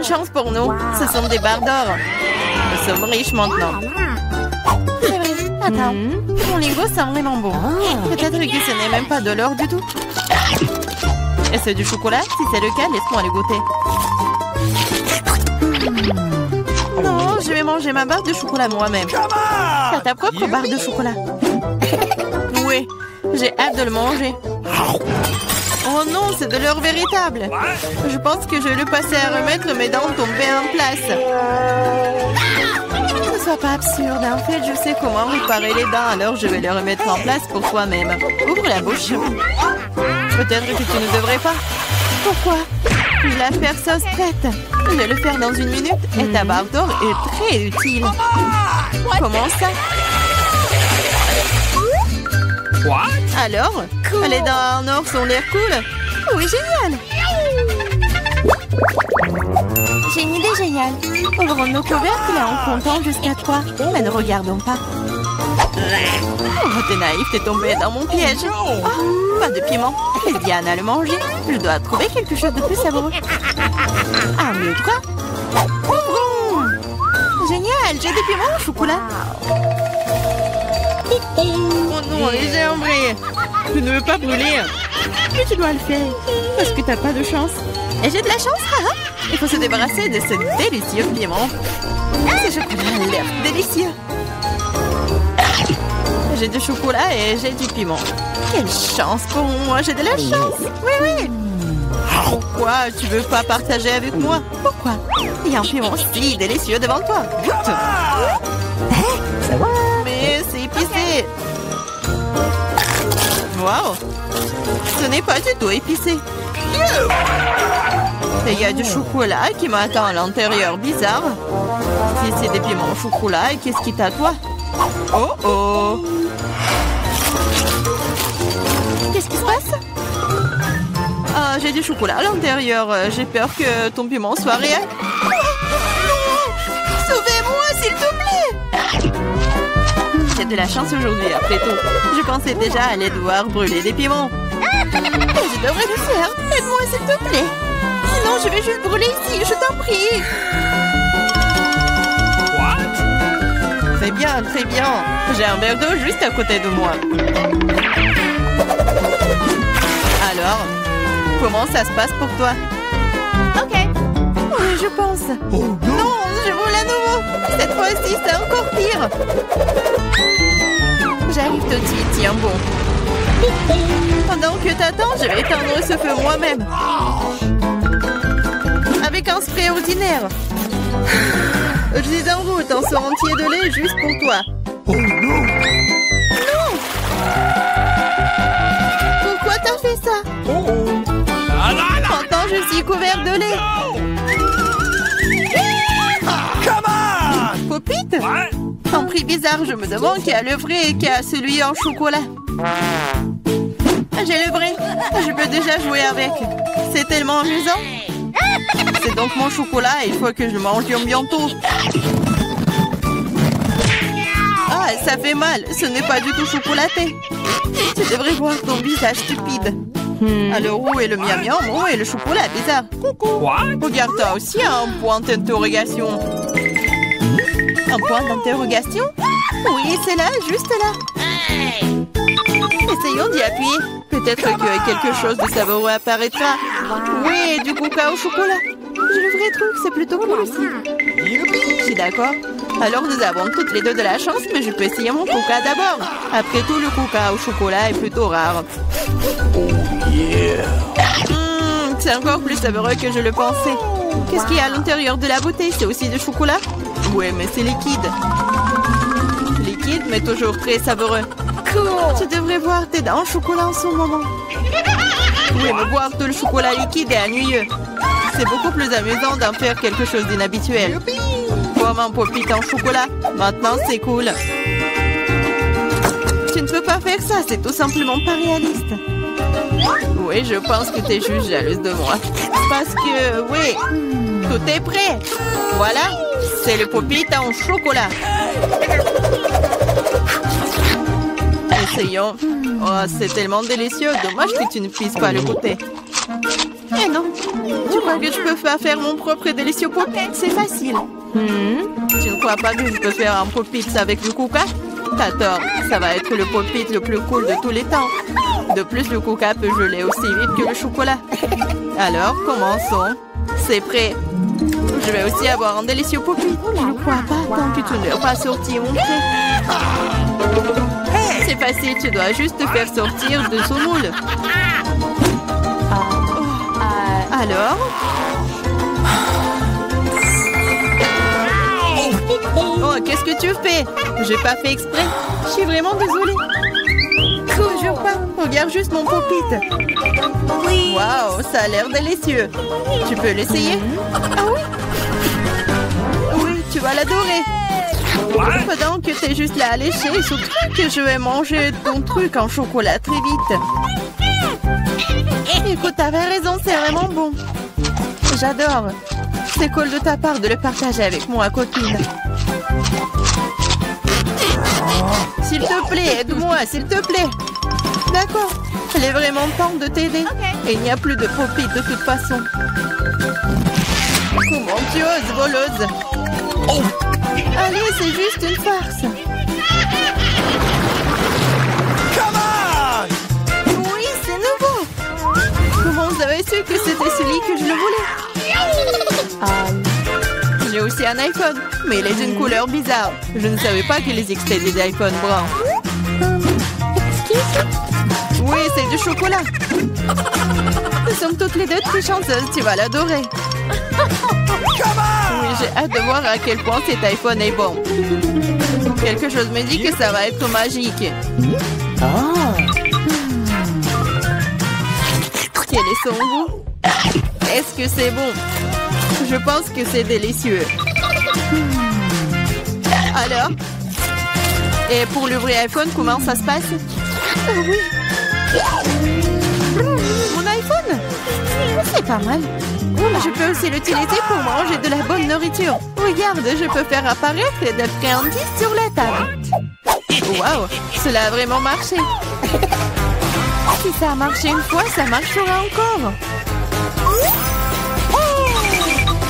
bonne chance pour nous. Ce sont des barres d'or. Nous sommes riches maintenant. C'est vrai. Attends, mon lingot sent vraiment bon. Peut-être que ce n'est même pas de l'or du tout. Est-ce du chocolat? Si c'est le cas, laisse-moi le goûter. Non, je vais manger ma barre de chocolat moi-même. T'as ta propre barre de chocolat. Oui, j'ai hâte de le manger. Oh non, c'est de l'or véritable. Je pense que je vais le passer à remettre mes dents tombées en place. Ne sois pas absurde. En fait, je sais comment réparer les dents, alors je vais les remettre en place pour toi-même. Ouvre la bouche. Peut-être que tu ne devrais pas. Pourquoi? L'affaire sauce prête. Je vais le faire dans 1 minute et ta barre d'or est très utile. Comment ça? Alors, les dents en or sont l'air cool? Oui, génial! J'ai une idée géniale. Ouvrons nos couvercles en comptant jusqu'à 3. Mais ne regardons pas. Oh, t'es naïf, t'es tombé dans mon piège. Oh, pas de piment. Et Diana le manger. Je dois trouver quelque chose de plus savoureux. 1, 2, 3. Ouvrons! Génial, j'ai des piments au chocolat. Oh non, j'ai embrayé. Je ne veux pas brûler. Mais tu dois le faire. Parce que t'as pas de chance. Et j'ai de la chance, haha. Il faut se débarrasser de ce délicieux piment. Ce chocolat a l'air délicieux. J'ai du chocolat et j'ai du piment. Quelle chance pour moi, j'ai de la chance. Oui, oui. Pourquoi tu veux pas partager avec moi? Pourquoi? Il y a un piment si délicieux devant toi. Goûte. Mais c'est épicé. Waouh. Ce n'est pas du tout épicé. Et il y a du chocolat qui m'attend à l'intérieur. Bizarre. Si c'est des piments au chocolat, qu'est-ce qui t'attend? Oh oh. Qu'est-ce qui se passe? Ah, j'ai du chocolat à l'intérieur. J'ai peur que ton piment soit réel. Oh, non! Sauvez-moi, s'il te plaît! J'ai de la chance aujourd'hui, après tout. Je pensais déjà aller devoir brûler des piments. Et je devrais le faire. Aide-moi, s'il te plaît. Sinon, je vais juste brûler ici, je t'en prie. Très bien, très bien. J'ai un verre d'eau juste à côté de moi. Alors, comment ça se passe pour toi? Ok. Oui, je pense. Oh, non, je roule à nouveau. Cette fois-ci, c'est encore pire. J'arrive tout de suite, tiens bon. Pendant que t'attends, je vais éteindre ce feu moi-même. Avec un spray ordinaire. Je suis en route, un seau entier de lait juste pour toi. Oh non! Non! Pourquoi t'as fait ça? Pourtant, je suis couvert de lait. Come on! Popite? Un prix bizarre, je me demande qui a le vrai et qui a celui en chocolat. J'ai le vrai. Je peux déjà jouer avec. C'est tellement amusant. C'est donc mon chocolat et il faut que je le mange bientôt. Ah, ça fait mal. Ce n'est pas du tout chocolaté. Tu devrais voir ton visage stupide. Alors où est le miam miam? Où est le chocolat bizarre? Coucou. Regarde, toi aussi un point d'interrogation. Un point d'interrogation? Oui, c'est là, juste là. Essayons d'y appuyer. Peut-être que quelque chose de savoureux apparaîtra. Oui, du coca au chocolat. J'ai le vrai truc, c'est plutôt cool aussi. Je suis d'accord. Alors nous avons toutes les deux de la chance, mais je peux essayer mon coca d'abord. Après tout, le coca au chocolat est plutôt rare. C'est encore plus savoureux que je le pensais. Qu'est-ce qu'il y a à l'intérieur de la bouteille? C'est aussi du chocolat? Ouais, mais c'est liquide. Liquide, mais toujours très savoureux. Cool. Tu devrais voir tes dents en chocolat en ce moment. Oui, mais boire tout le chocolat liquide est ennuyeux. C'est beaucoup plus amusant d'en faire quelque chose d'inhabituel. Comme un popite en chocolat. Maintenant, c'est cool. Tu ne peux pas faire ça, c'est tout simplement pas réaliste. Oui, je pense que tu es juste jalouse de moi. Parce que, oui, tout est prêt. Voilà, c'est le popite en chocolat. Essayons. Oh, c'est tellement délicieux. Dommage que tu ne puisses pas le goûter. Eh non, tu crois crois que je peux pas faire mon propre délicieux pop-it? C'est facile. Tu ne crois pas que je peux faire un pop-it avec le Kuka? T'as tort, ça va être le pop-it le plus cool de tous les temps. De plus, le Kuka peut geler aussi vite que le chocolat. Alors, commençons. C'est prêt. Je vais aussi avoir un délicieux pop-it. Je ne crois pas tant que tu ne l'as pas sorti, mon frère. C'est facile, tu dois juste te faire sortir de ce moule. Alors? Oh, qu'est-ce que tu fais? J'ai pas fait exprès. Je suis vraiment désolée. Toujours pas. Regarde juste mon pop-it. Waouh, ça a l'air délicieux. Tu peux l'essayer? Ah oui? Oui, tu vas l'adorer. Pendant que t'es juste là à lécher, surtout que je vais manger ton truc en chocolat très vite. Écoute, t'avais raison, c'est vraiment bon. J'adore. C'est cool de ta part de le partager avec moi, copine. S'il te plaît, aide-moi, s'il te plaît. D'accord. Il est vraiment temps de t'aider. Et il n'y a plus de pop-it de toute façon. Comment tu oses, voleuse? Allez, c'est juste une farce. Oui, c'est nouveau. Comment vous avez su que c'était celui que je le voulais? J'ai aussi un iPhone, mais il est d'une couleur bizarre. Je ne savais pas qu'il existait des iPhones bruns. Oui, c'est du chocolat. Nous sommes toutes les deux très chanceuses. Tu vas l'adorer. Oui, j'ai hâte de voir à quel point cet iPhone est bon. Quelque chose me dit que ça va être magique. Quel est son goût? Est-ce que c'est bon? Je pense que c'est délicieux. Alors? Et pour l'ouvrir iPhone, comment ça se passe? Oui. Mon iPhone? C'est pas mal. Je peux aussi l'utiliser pour manger de la bonne nourriture. Regarde, je peux faire apparaître des friandises sur la table. Waouh, cela a vraiment marché. Si ça a marché une fois, ça marchera encore.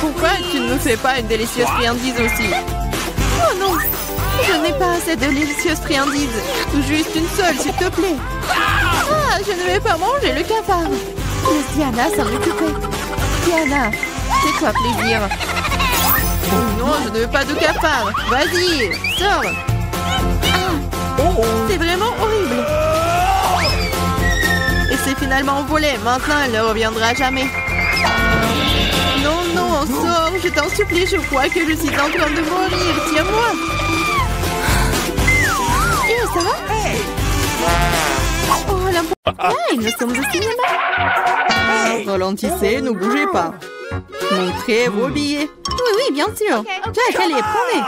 Pourquoi tu ne me fais pas une délicieuse friandise aussi? Oh non, je n'ai pas assez de délicieuses friandises. Juste une seule, s'il te plaît. Ah, je ne vais pas manger le cafard. Laisse Diana s'en occuper. Diana, fais-toi plaisir. Oh non, je ne veux pas de cafard. Vas-y, sors. Ah, c'est vraiment horrible. Et c'est finalement volé. Maintenant, elle ne reviendra jamais. Non, non, sors, je t'en supplie, je crois que je suis en train de mourir. Tiens-moi. Et ça va? Oh, hey, nous sommes au cinéma. Ralentissez, ne bougez pas. Montrez vos billets. Oui, oui, bien sûr. Jack, allez, prenez.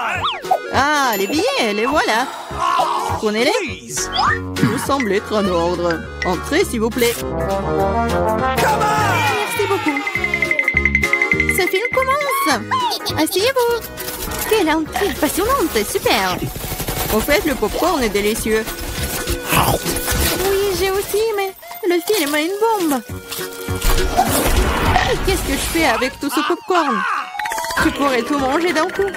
Ah, les billets, les voilà. Prenez-les. Vous semblez être en ordre. Entrez, s'il vous plaît. Merci beaucoup. Ce film commence. Asseyez-vous. Quelle intrigue passionnante, c'est super. Au fait, le popcorn est délicieux. Oui, j'ai aussi aimé. Le film a une bombe. Qu'est-ce que je fais avec tout ce popcorn? Tu pourrais tout manger d'un coup.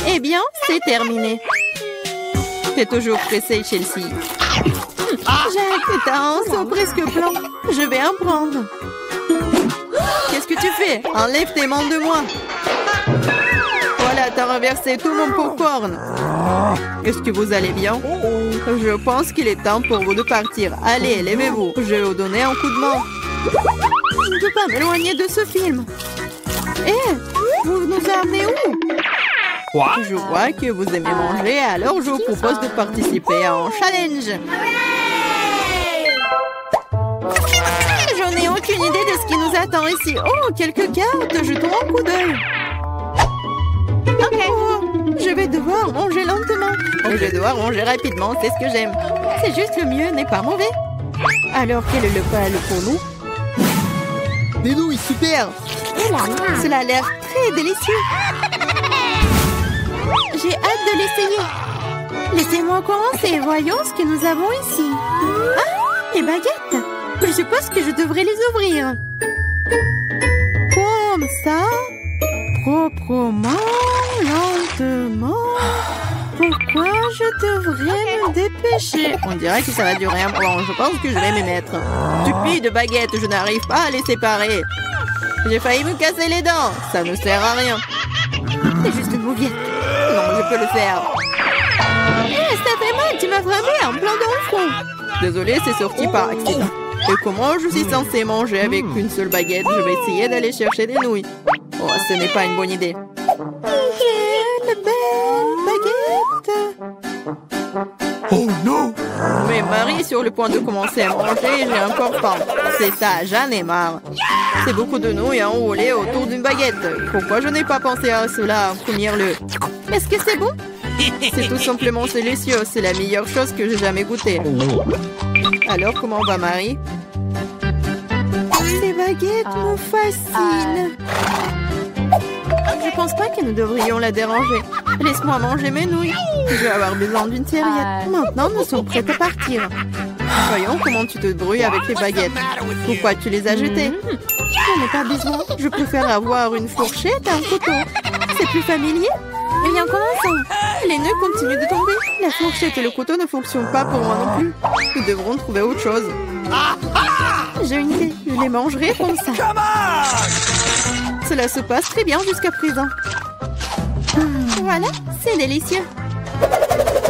Eh bien, c'est terminé. T'es toujours pressé, Chelsea. Jack, t'as un seau presque blanc. Je vais en prendre. Qu'est-ce que tu fais? Enlève tes mains de moi. Voilà, t'as renversé tout mon popcorn. Est-ce que vous allez bien? Je pense qu'il est temps pour vous de partir. Allez, levez-vous. Je vais vous donner un coup de main. Je ne peux pas m'éloigner de ce film. Vous nous amenez où? Je vois que vous aimez manger, alors je vous propose de participer à un challenge. Je n'ai aucune idée de ce qui nous attend ici. Oh, quelques cartes, jetons un coup d'œil. Oh, je vais devoir manger lentement. Je vais devoir manger rapidement, c'est ce que j'aime. C'est juste le mieux, n'est pas mauvais. Alors, quel est le pal pour nous? Des nouilles, super. Cela a l'air très délicieux. J'ai hâte de l'essayer. Laissez-moi commencer, voyons ce que nous avons ici. Ah, les baguettes. Je suppose que je devrais les ouvrir. ça proprement, lentement. Pourquoi je devrais me dépêcher? On dirait que ça va durer un moment. Je pense que je vais m'y mettre. Stupide baguette, je n'arrive pas à les séparer. J'ai failli me casser les dents. Ça ne sert à rien. C'est juste une mouillette. Non, je peux le faire. Ça fait mal, tu m'as frappé en plein dans le front. Désolée, c'est sorti par accident. Et comment je suis censée manger avec une seule baguette? Je vais essayer d'aller chercher des nouilles. Oh, ce n'est pas une bonne idée. Quelle belle baguette! Oh non! Mais Marie est sur le point de commencer à manger et j'ai encore faim. C'est ça, j'en ai marre. C'est beaucoup de nouilles enroulées autour d'une baguette. Pourquoi je n'ai pas pensé à cela en premier lieu? Est-ce que c'est bon? C'est tout simplement délicieux. C'est la meilleure chose que j'ai jamais goûtée. Alors, comment va Marie? Ces baguettes me fascinent. Je pense pas que nous devrions la déranger. Laisse-moi manger mes nouilles. Je vais avoir besoin d'une serviette. Maintenant, nous sommes prêts à partir. Voyons comment tu te débrouilles avec les baguettes. Pourquoi tu les as jetées? J'en ai pas besoin. Je préfère avoir une fourchette et un couteau. C'est plus familier. Eh bien, commençons. Les nœuds continuent de tomber. La fourchette et le couteau ne fonctionnent pas pour moi non plus. Nous devrons trouver autre chose. J'ai une idée. Je les mangerai comme ça. Cela se passe très bien jusqu'à présent. Voilà, c'est délicieux.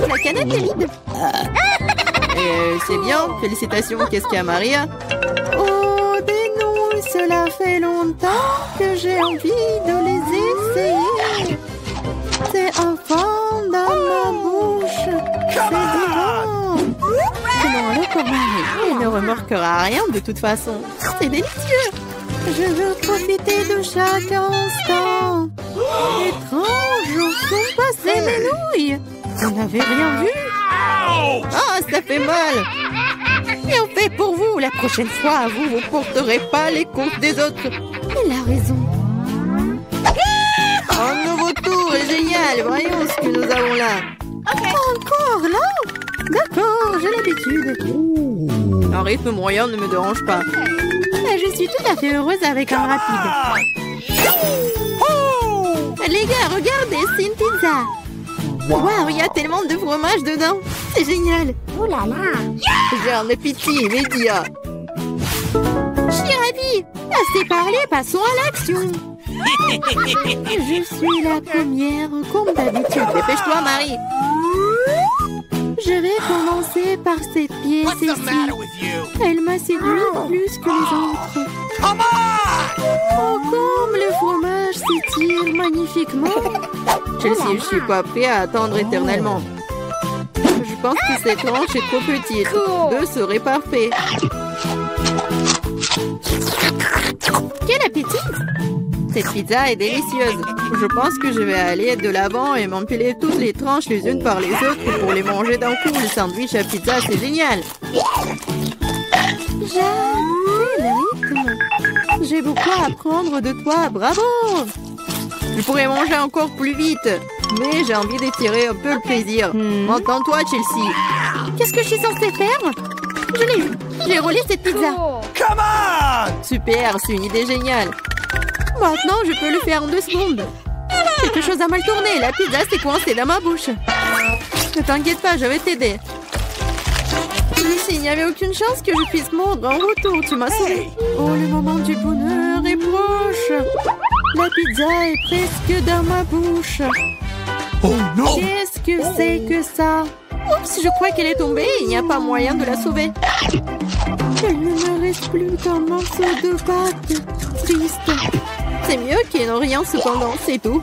La canette est vide. C'est bien. Félicitations. Qu'est-ce qu'il y a, Maria? Oh, des nouilles. Cela fait longtemps que j'ai envie de les essayer. C'est un fond dans ma bouche. C'est divin. Sinon, alors pour Marie, il ne remarquera rien de toute façon. C'est délicieux. Je veux profiter de chaque instant. Étrange, où sont passées mes nouilles? Vous n'avez rien vu? Ah, ça fait mal. Et on fait pour vous. La prochaine fois, vous ne porterez pas les comptes des autres. Il a raison. Un nouveau tour est génial. Voyons ce que nous avons là. Encore là? D'accord, j'ai l'habitude. Un rythme moyen ne me dérange pas. Je suis tout à fait heureuse avec un rapide. Les gars, regardez, c'est une pizza. Waouh, il y a tellement de fromage dedans. C'est génial. Oh là là. J'ai un appétit immédiat. Je suis ravie. Assez parlé, passons à l'action. Je suis la première, comme d'habitude. Dépêche-toi, Marie. Je vais commencer par cette pièce ici. Elle m'a séduit plus que les autres. Oh, comme le fromage s'étire magnifiquement. Chelsea, je suis pas prêt à attendre éternellement. Je pense que cette tranche est trop petite. 2 serait parfait. Quel appétit! Cette pizza est délicieuse. Je pense que je vais aller de l'avant et m'empiler toutes les tranches les unes par les autres pour les manger d'un coup. Le sandwich à pizza, c'est génial. J'adore le rythme. J'ai beaucoup à apprendre de toi. Bravo! Je pourrais manger encore plus vite, mais j'ai envie d'étirer un peu le plaisir. Entends-toi, Chelsea. Qu'est-ce que je suis censée faire? Je l'ai eu. J'ai roulé cette pizza. Come on! Super, c'est une idée géniale. Maintenant, je peux le faire en 2 secondes. Quelque chose a mal tourné. La pizza s'est coincée dans ma bouche. Ne t'inquiète pas, je vais t'aider. Lucie, il n'y avait aucune chance que je puisse mordre en retour. Tu m'as sauvé. Oh, le moment du bonheur est proche. La pizza est presque dans ma bouche. Oh non! Qu'est-ce que c'est que ça? Oups, je crois qu'elle est tombée. Il n'y a pas moyen de la sauver. Il ne me reste plus qu'un morceau de pâte. Triste. C'est mieux qu'il n'y ait rien cependant, c'est tout.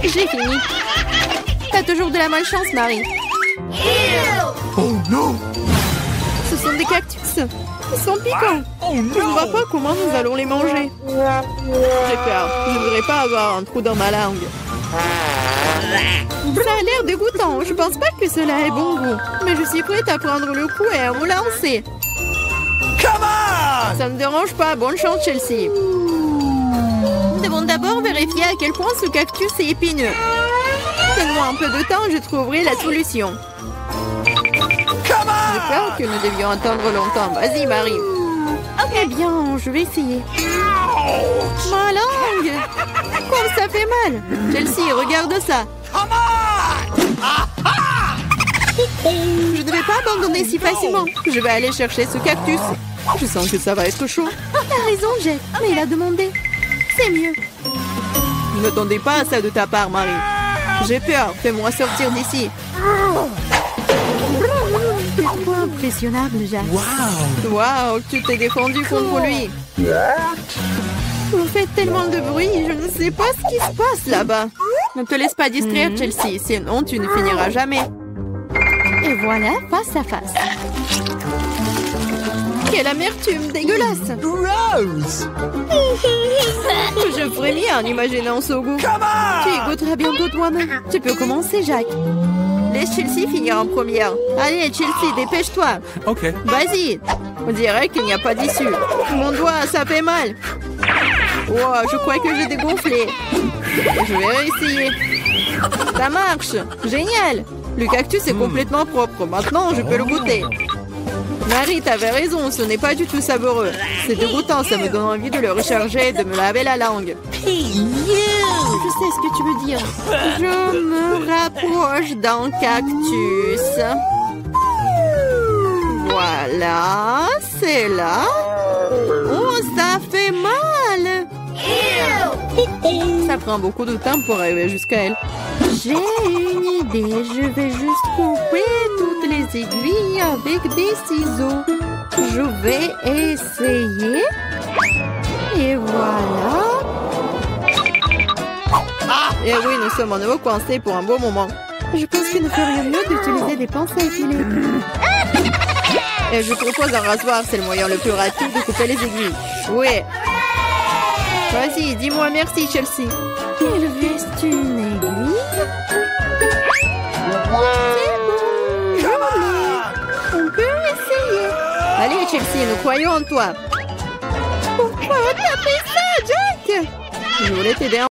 J'ai fini. T'as toujours de la malchance, Marie. Oh non! Ce sont des cactus. Ils sont piquants. Oh Je ne vois pas comment nous allons les manger. J'ai peur. Je ne voudrais pas avoir un trou dans ma langue. Ça a l'air dégoûtant. Je pense pas que cela ait bon goût. Mais je suis prête à prendre le coup et à me lancer. Come on! Ça ne me dérange pas. Bonne chance, Chelsea. Nous devons d'abord vérifier à quel point ce cactus est épineux. Donne-moi un peu de temps, je trouverai la solution. J'ai peur que nous devions attendre longtemps. Vas-y, Marie. Eh bien, je vais essayer. Ma langue! Comme ça fait mal. Chelsea, regarde ça. Come on! Je ne vais pas abandonner si facilement. Je vais aller chercher ce cactus. Je sens que ça va être chaud. T'as raison, Jack. Mais il a demandé. C'est mieux. Je n'attendais pas à ça de ta part, Marie. J'ai peur. Fais-moi sortir d'ici. C'est trop impressionnable, Jack. Waouh, tu t'es défendu contre lui. Vous faites tellement de bruit, je ne sais pas ce qui se passe là-bas. Ne te laisse pas distraire, Chelsea, sinon tu ne finiras jamais. Et voilà, face à face. Quelle amertume dégueulasse. Gross! Je frémis en imaginant ce goût. Come on! Tu y goûteras bientôt toi-même. Tu peux commencer, Jack. Laisse Chelsea finir en première. Allez, Chelsea, dépêche-toi. OK. Vas-y. On dirait qu'il n'y a pas d'issue. Mon doigt, ça fait mal. Wow, je crois que j'ai dégonflé. Je vais réessayer. Ça marche. Génial. Le cactus est complètement propre. Maintenant, je peux le goûter. Marie, t'avais raison. Ce n'est pas du tout savoureux. C'est dégoûtant. Ça me donne envie de le recharger et de me laver la langue. Je sais ce que tu veux dire. Je me rapproche d'un cactus. Voilà, c'est là. Oh, ça fait mal. Ça prend beaucoup de temps pour arriver jusqu'à elle. J'ai une idée. Je vais juste couper toutes les aiguilles avec des ciseaux. Je vais essayer. Et voilà. Et oui, nous sommes à nouveau coincés pour un beau moment. Je pense qu'il ne ferait mieux d'utiliser des pinces à épiler. Et je propose un rasoir, c'est le moyen le plus rapide de couper les aiguilles. Oui. Vas-y, dis-moi merci, Chelsea. Il reste une aiguille. C'est bon, joli. On peut essayer. Allez, Chelsea, nous croyons en toi. Pourquoi t'as fait ça, Jack? Je voulais t'aider.